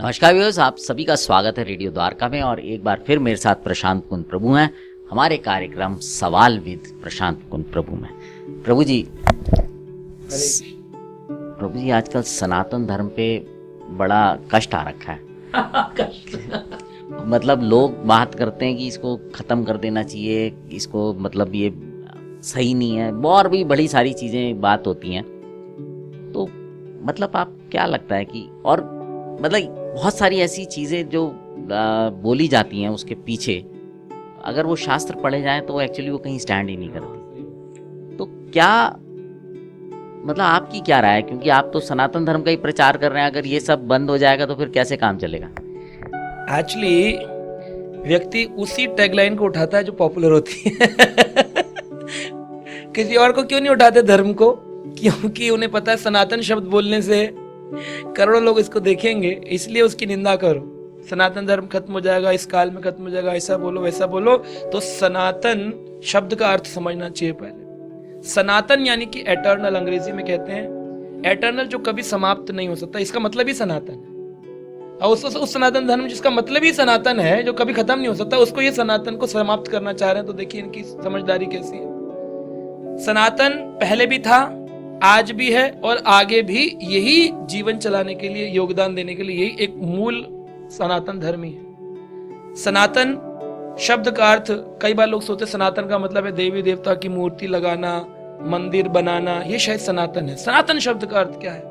नमस्कार व्यूअर्स, आप सभी का स्वागत है रेडियो द्वारका में। और एक बार फिर मेरे साथ प्रशांत कुंद प्रभु हैं हमारे कार्यक्रम सवाल विद प्रशांत कुंद प्रभु में। प्रभु जी आजकल सनातन धर्म पे बड़ा कष्ट आ रखा है। मतलब लोग बात करते हैं कि इसको खत्म कर देना चाहिए, इसको मतलब ये सही नहीं है, और भी बड़ी सारी चीजें बात होती हैं। तो मतलब आप क्या लगता है कि, और मतलब बहुत सारी ऐसी चीज़ें जो बोली जाती हैं उसके पीछे अगर वो शास्त्र पढ़े जाएं तो एक्चुअली वो कहीं स्टैंड ही नहीं करती। तो क्या मतलब आपकी क्या राय है, क्योंकि आप तो सनातन धर्म का ही प्रचार कर रहे हैं, अगर ये सब बंद हो जाएगा तो फिर कैसे काम चलेगा? एक्चुअली व्यक्ति उसी टैगलाइन को उठाता है जो पॉपुलर होती है। किसी और को क्यों नहीं उठाते धर्म को? क्योंकि उन्हें पता है सनातन शब्द बोलने से करोड़ों लोग इसको देखेंगे, इसलिए उसकी निंदा करो। सनातन धर्म खत्म हो जाएगा, इस काल में खत्म हो जाएगा, ऐसा बोलो वैसा बोलो। तो सनातन शब्द का अर्थ समझना चाहिए पहले। सनातन यानी कि एटर्नल, अंग्रेजी में कहते हैं एटर्नल, जो कभी समाप्त नहीं हो सकता, इसका मतलब ही सनातन है। और उस सनातन धर्म जिसका मतलब ही सनातन है, जो कभी खत्म नहीं हो सकता, उसको ये सनातन को समाप्त करना चाह रहे हैं। तो देखिए इनकी समझदारी कैसी है। सनातन पहले भी था, आज भी है और आगे भी यही जीवन चलाने के लिए, योगदान देने के लिए यही एक मूल सनातन धर्म ही है। सनातन शब्द का अर्थ, कई बार लोग सोचते सनातन का मतलब है देवी देवता की मूर्ति लगाना, मंदिर बनाना, ये शायद सनातन है। सनातन शब्द का अर्थ क्या है?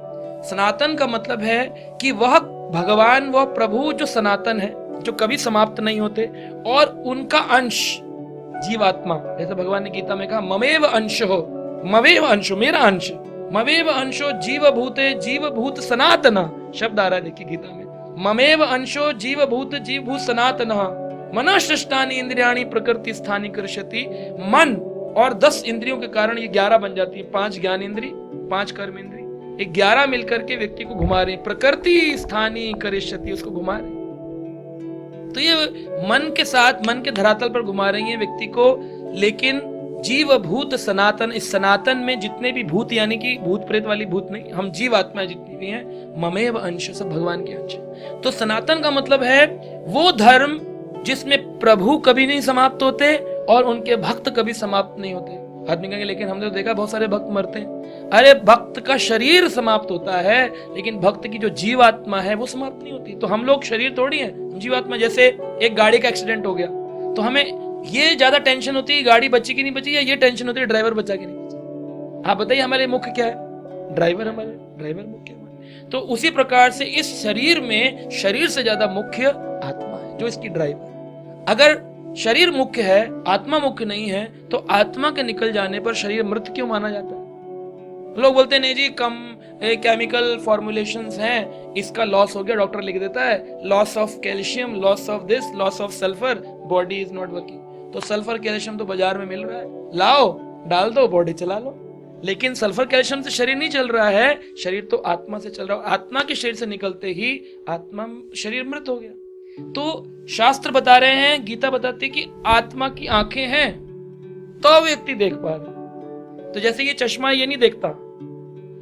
सनातन का मतलब है कि वह भगवान, वह प्रभु जो सनातन है, जो कभी समाप्त नहीं होते, और उनका अंश जीवात्मा, जैसे भगवान ने गीता में कहा ममेव अंशो, मवेव अंशो, मेरा अंश, मवेव अंशो जीव भूते जीव भूत सनातना, शब्द आ रहा है देखिए गीता में। ममेव अंशो जीव भूत सनातना, मनःष्ठानि इंद्रियाणि प्रकृति स्थानी कर्षति। मन और 10 इंद्रियों के कारण ये 11 बन जाती है। 5 ज्ञान इंद्री, 5 कर्म इंद्री, ये 11 मिलकर के व्यक्ति को घुमा रहे, प्रकृति स्थानी कर्षति, उसको घुमा रहे। तो ये मन के साथ, मन के धरातल पर घुमा रही है व्यक्ति को। लेकिन जीव भूत सनातन, इस सनातन में जितने भी भूत, यानी कि भूत प्रेत वाली भूत नहीं, हम जीव आत्मा जितनी भी हैं, ममेव अंश, सब भगवान के अंश। तो सनातन का मतलब है वो धर्म जिसमें प्रभु कभी नहीं समाप्त होते और उनके भक्त कभी समाप्त नहीं होते। आदमी कहेंगे लेकिन हमने तो देखा बहुत सारे भक्त मरते हैं। अरे भक्त का शरीर समाप्त होता है, लेकिन भक्त की जो जीवात्मा है वो समाप्त नहीं होती। तो हम लोग शरीर थोड़ी है, जीवात्मा। जैसे एक गाड़ी का एक्सीडेंट हो गया तो हमें ये ज्यादा टेंशन होती है गाड़ी बची कि नहीं बची, या ये टेंशन होती है ड्राइवर बचा कि नहीं बचा? आप बताइए हमारे मुख्य क्या है? ड्राइवर, हमारे ड्राइवर मुख्य है। तो उसी प्रकार से इस शरीर में, शरीर से ज्यादा मुख्य आत्मा है जो इसकी ड्राइवर। अगर शरीर मुख्य है, आत्मा मुख्य नहीं है, तो आत्मा के निकल जाने पर शरीर मृत क्यों माना जाता है? लोग बोलते हैं नहीं जी, कम केमिकल फॉर्मुलेशंस हैं, इसका लॉस हो गया, डॉक्टर लिख देता है loss of calcium, loss of this, loss of sulphur, body is not working. तो सल्फर कैल्शियम तो बाजार में मिल रहा है, लाओ डाल दो, बॉडी चला लो। लेकिन सल्फर कैल्शियम से शरीर नहीं चल रहा है, शरीर तो आत्मा से चल रहा है। आत्मा के शरीर से निकलते ही आत्मा, शरीर मृत हो गया। तो शास्त्र बता रहे हैं, गीता बताती है कि आत्मा की आंखें हैं तो व्यक्ति देख पा रहा। तो जैसे ये चश्मा ये नहीं देखता,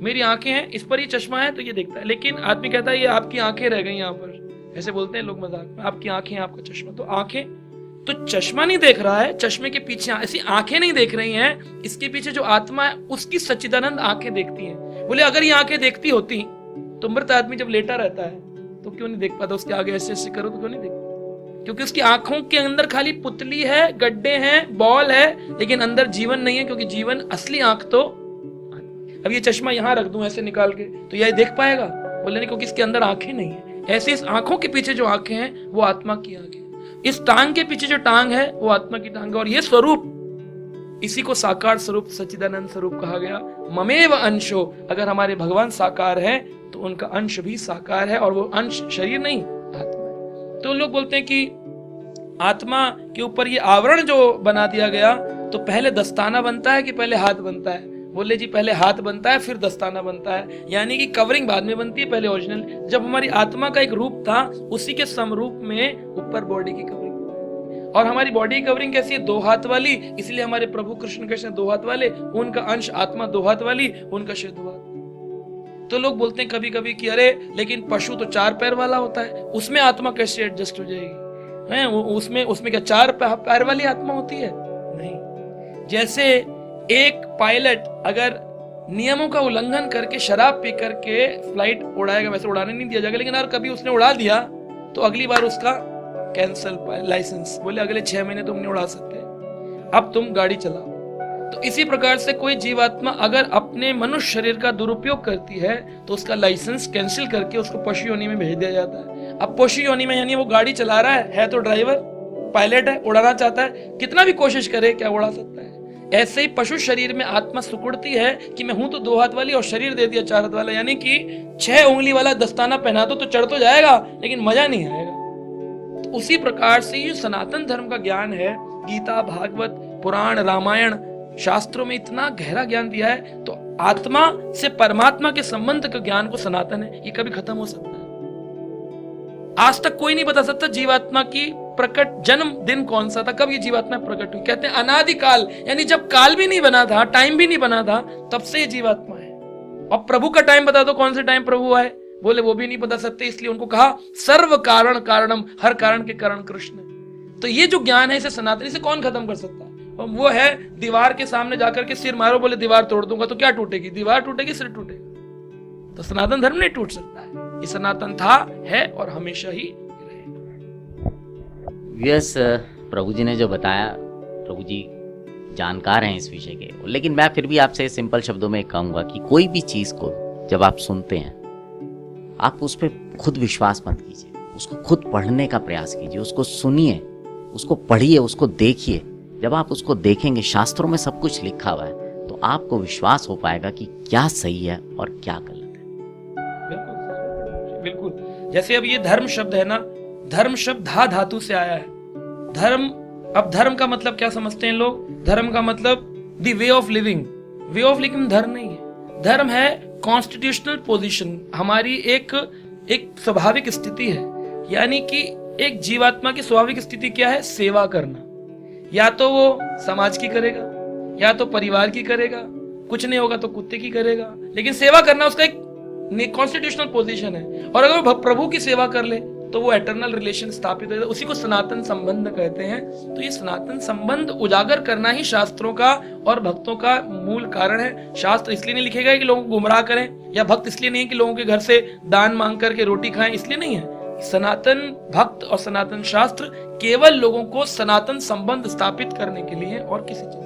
मेरी आंखें हैं, इस पर ये चश्मा है तो ये देखता है। लेकिन आदमी कहता है ये आपकी आंखें रह गई यहाँ पर, ऐसे बोलते हैं लोग मजाक में, आपकी आंखें, आपका चश्मा। तो आंखें, तो चश्मा नहीं देख रहा है, चश्मे के पीछे ऐसी आंखें नहीं देख रही हैं, इसके पीछे जो आत्मा है उसकी सच्चिदानंद आंखें देखती हैं। बोले अगर ये आंखें देखती होती तो मृत आदमी जब लेटा रहता है तो क्यों नहीं देख पाता? उसके आगे ऐसे ऐसे करो तो क्यों नहीं देखता? क्योंकि उसकी आंखों के अंदर खाली पुतली है, गड्ढे हैं, बॉल है, लेकिन अंदर जीवन नहीं है। क्योंकि जीवन, असली आंख तो, अब ये चश्मा यहां रख दूं ऐसे निकाल के तो यह देख पाएगा? बोले नहीं, क्योंकि इसके अंदर आंखें नहीं है। ऐसे इस आंखों के पीछे जो आंखें हैं वो आत्मा की आंखें, इस टांग के पीछे जो टांग है वो आत्मा की टांग है। और ये स्वरूप, इसी को साकार स्वरूप, सच्चिदानंद स्वरूप कहा गया। ममेव अंशो, अगर हमारे भगवान साकार है तो उनका अंश भी साकार है, और वो अंश शरीर नहीं, आत्मा है। तो लोग बोलते हैं कि आत्मा के ऊपर ये आवरण जो बना दिया गया, तो पहले दस्ताना बनता है कि पहले हाथ बनता है? बोले जी पहले हाथ बनता है फिर दस्ताना बनता है, यानी कि कवरिंग बाद में बनती है, पहले ओरिजिनल। जब हमारी आत्मा का एक रूप था, उसी के समरूप में ऊपर बॉडी की कवरिंग। और हमारी बॉडी की कवरिंग कैसी है? 2 हाथ वाली, इसलिए हमारे प्रभु कृष्ण कृष्ण 2 हाथ वाले, उनका अंश आत्मा 2 हाथ वाली, उनका शरीर 2 हाथ। तो लोग बोलते हैं कभी कभी कि अरे लेकिन पशु तो 4 पैर वाला होता है, उसमें आत्मा कैसे एडजस्ट हो जाएगी? हैं उसमें क्या 4 पैर वाली आत्मा होती है? नहीं। जैसे एक पायलट अगर नियमों का उल्लंघन करके शराब पी करके फ्लाइट उड़ाएगा, वैसे उड़ाने नहीं दिया जाएगा, लेकिन अगर कभी उसने उड़ा दिया तो अगली बार उसका कैंसल लाइसेंस, बोले अगले 6 महीने तुम नहीं उड़ा सकते, अब तुम गाड़ी चलाओ। तो इसी प्रकार से कोई जीवात्मा अगर अपने मनुष्य शरीर का दुरुपयोग करती है तो उसका लाइसेंस कैंसिल करके उसको पशु योनि में भेज दिया जाता है। अब पशु योनि में यानी वो गाड़ी चला रहा है तो ड्राइवर, पायलट है, उड़ाना चाहता है, कितना भी कोशिश करे क्या उड़ा सकता है? ऐसे ही पशु शरीर में आत्मा सुकुड़ती है कि मैं हूं तो 2 हाथ वाली और शरीर दे दिया 4 हाथ वाला, यानी कि 6 उंगली वाला दस्ताना पहना दो तो चढ़ तो जाएगा लेकिन मजा नहीं आएगा। तो उसी प्रकार से ये सनातन धर्म का ज्ञान है, गीता, भागवत, पुराण, रामायण, शास्त्रों में इतना गहरा ज्ञान दिया है। तो आत्मा से परमात्मा के संबंध का ज्ञान को सनातन है, ये कभी खत्म हो सकता है? आज तक कोई नहीं बता सकता जीवात्मा की प्रकट जन्म दिन कौन सा था, कब ये जीवात्मा प्रकट हुई। कहते हैं अनादिकाल, यानी जब काल भी नहीं बना था, टाइम भी नहीं बना था, तब से ये जीवात्मा है। और प्रभु का टाइम बता दो, कौन से टाइम प्रभु आए? बोले वो भी नहीं बता सकते, इसलिए उनको कहा सर्व कारण कारणम, हर कारण के कारण कृष्ण। तो ये जो ज्ञान है इसे सनातन, इसे कौन खत्म कर सकता है? और वो है दीवार के सामने जाकर के सिर मारो, बोले दीवार तोड़ दूंगा, तो क्या टूटेगी? दीवार टूटेगी, सिर टूटेगा। तो सनातन धर्म नहीं टूट सकता है, ये सनातन था, है और हमेशा ही रहेगा। यस, प्रभु जी ने जो बताया, प्रभु जी जानकार हैं इस विषय के, लेकिन मैं फिर भी आपसे सिंपल शब्दों में कहूंगा कि कोई भी चीज को जब आप सुनते हैं, आप उस पर खुद विश्वास मत कीजिए, उसको खुद पढ़ने का प्रयास कीजिए, उसको सुनिए, उसको पढ़िए, उसको देखिए। जब आप उसको देखेंगे, शास्त्रों में सब कुछ लिखा हुआ है, तो आपको विश्वास हो पाएगा कि क्या सही है और क्या गलत है। बिल्कुल बिल्कुल। जैसे अब ये धर्म शब्द है ना, धर्म शब्द धा धातु से आया है। धर्म, अब धर्म का मतलब क्या समझते हैं लोग? धर्म का मतलब the way of living. Way of living धर्म नहीं है। धर्म है कॉन्स्टिट्यूशनल पोजीशन, हमारी एक स्वाभाविक स्थिति है। यानी कि एक जीवात्मा की स्वाभाविक स्थिति क्या है? सेवा करना। या तो वो समाज की करेगा, या तो परिवार की करेगा, कुछ नहीं होगा तो कुत्ते की करेगा, लेकिन सेवा करना उसका एक कॉन्स्टिट्यूशनल पोजीशन है। और अगर वो प्रभु की सेवा कर ले तो वो एटर्नल रिलेशन स्थापित है, उसी को सनातन संबंध कहते हैं। तो ये सनातन संबंध उजागर करना ही शास्त्रों का और भक्तों का मूल कारण है। शास्त्र इसलिए नहीं लिखेगा कि लोगों को गुमराह करें, या भक्त इसलिए नहीं है कि लोगों के घर से दान मांग करके रोटी खाएं, इसलिए नहीं है। सनातन भक्त और सनातन शास्त्र केवल लोगों को सनातन संबंध स्थापित करने के लिए, और किसी चीज।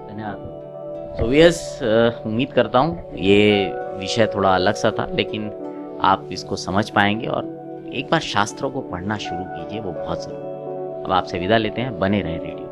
धन्यवाद। तो यस, उम्मीद करता हूँ ये विषय थोड़ा अलग सा था, लेकिन आप इसको समझ पाएंगे। और एक बार शास्त्रों को पढ़ना शुरू कीजिए, वो बहुत जरूरी। अब आपसे विदा लेते हैं, बने रहे रेडियो।